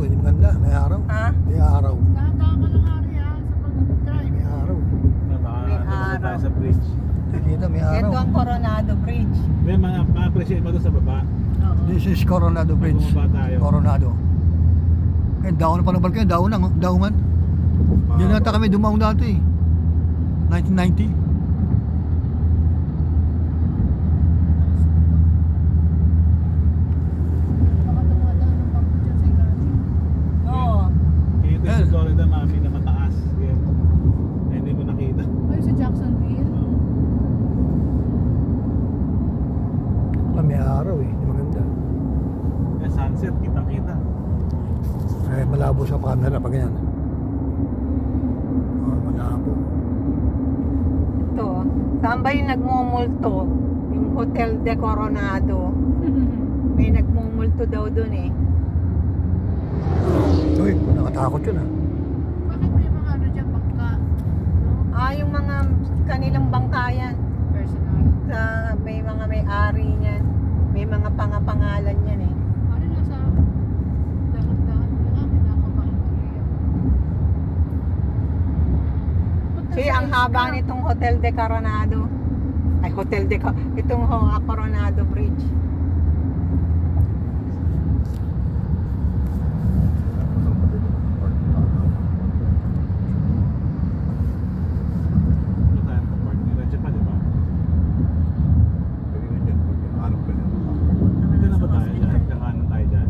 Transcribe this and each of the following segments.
hindi maganda. May araw. Ha? May araw. Dahan-dahan ka lang hari ha, sa pag-drive. May araw. May araw. Sa bridge. Kita, may araw. Ito ang Coronado Bridge. May ma-appreciate mo doon sa baba. Oo. This is Coronado Bridge. Bumaba tayo. Coronado. Eh, daon na pa ng barko. Daon na, daungan. Yan nata kami dumaong dati. 1990. Baka dumadaan ng bangko dyan sa ilalim. Oo. Ito sa Florida, mami, na mataas. Yan. Eh, hindi mo nakita. Ay, sa Jacksonville. May araw eh. Hindi maganda. Eh, sunset, kita-kita. Eh, malabo sa camera pag ganyan. Oh, malabo. Ito. Saan ba yung nagmumulto? Yung Hotel de Coronado. May nagmumulto daw dun eh. Uy, nakatakot yun ah. Bakit may mga ano dyan, bangka? No? Ah, yung mga kanilang bangkayan. Personal. May mga may-ari niyan. May mga pangapangalan niyan eh. Ano nasa dahan-dahan yung amin, nakabahan tuloy ako. Kasi ang haba nitong Hotel de Coronado. Ay, itong Coronado Bridge. Ano tayo sa park? Diretso pa, di ba? Dito na ba tayo dyan? Kakanan tayo dyan?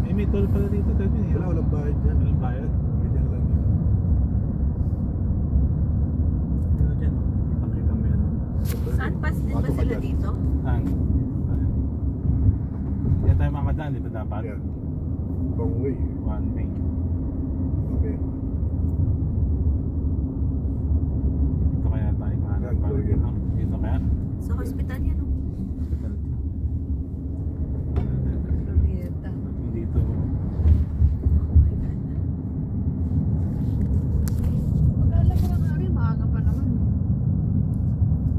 Eh, may toll pala dito. Walang bayad dyan. Walang bayad? Ganyan lang yun. Dito dyan, oh. Kitang-kita mo yan. Saan pas din ba sila dito? Saan? Diyan tayo mamadaan, di ba dapat? Yeah. Wrong way. One way. Okay. Dito kaya tayo kanan. Yan, Parang Korea. dito. Dito kaya? Sa hospital yan, oh. Glorieta. Dito. Oh my God. Pag-alam mo lang hari, maaga pa naman.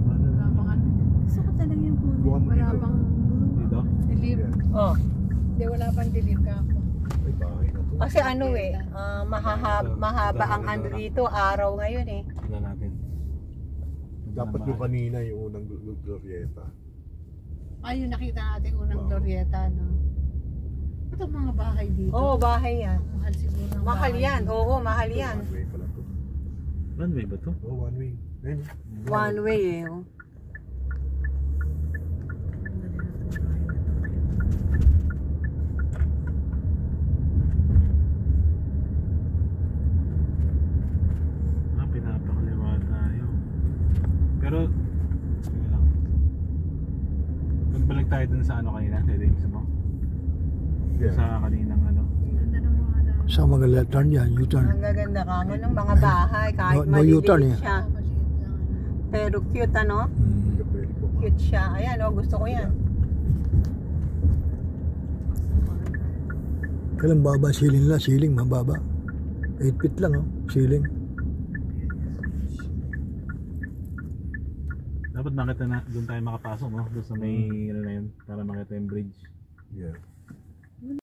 Wala pang ano. Gusto ko talaga yung kulay. Buwan Wala dito. pang Dito? dilim. Yeah. Oh. Hindi, wala pang dilim ka ako. Ay, bahay na to. Kasi ano eh, mahaba ang ano dito, araw ngayon eh. Tignan natin. Dapat yung kanina yung unang glorieta. Ay, yung nakita natin unang glorieta, no? Ito ang mga bahay dito. Oo, bahay yan. Mahal siguro ng Mahal bahay yan, dito. oo, mahal yan. One way pala to. One way ba to? Oh, one way. Ayun. One way eh. Oh. Ah, pinapakaliwa tayo. Pero, sige lang. Magbalik tayo dun sa ano kanina, settings mo? Yeah. Sa kaninang ano. Ganda ng mga daan. Sa mga left turn yan, U-turn. Ang gaganda ka mo ng mga bahay, kahit No U-turn maliliit eh. siya. Maliit lang. Pero cute ano? Hindi ka pwede ko. Cute siya. Ayan oh, gusto ko yan. Kailan baba ceiling nila? Ceiling, mababa. 8 feet lang oh, ceiling. Dapat makita na, doon tayo makapasok, no? Doon sa may, ano na yun, para makita yung bridge. Yeah.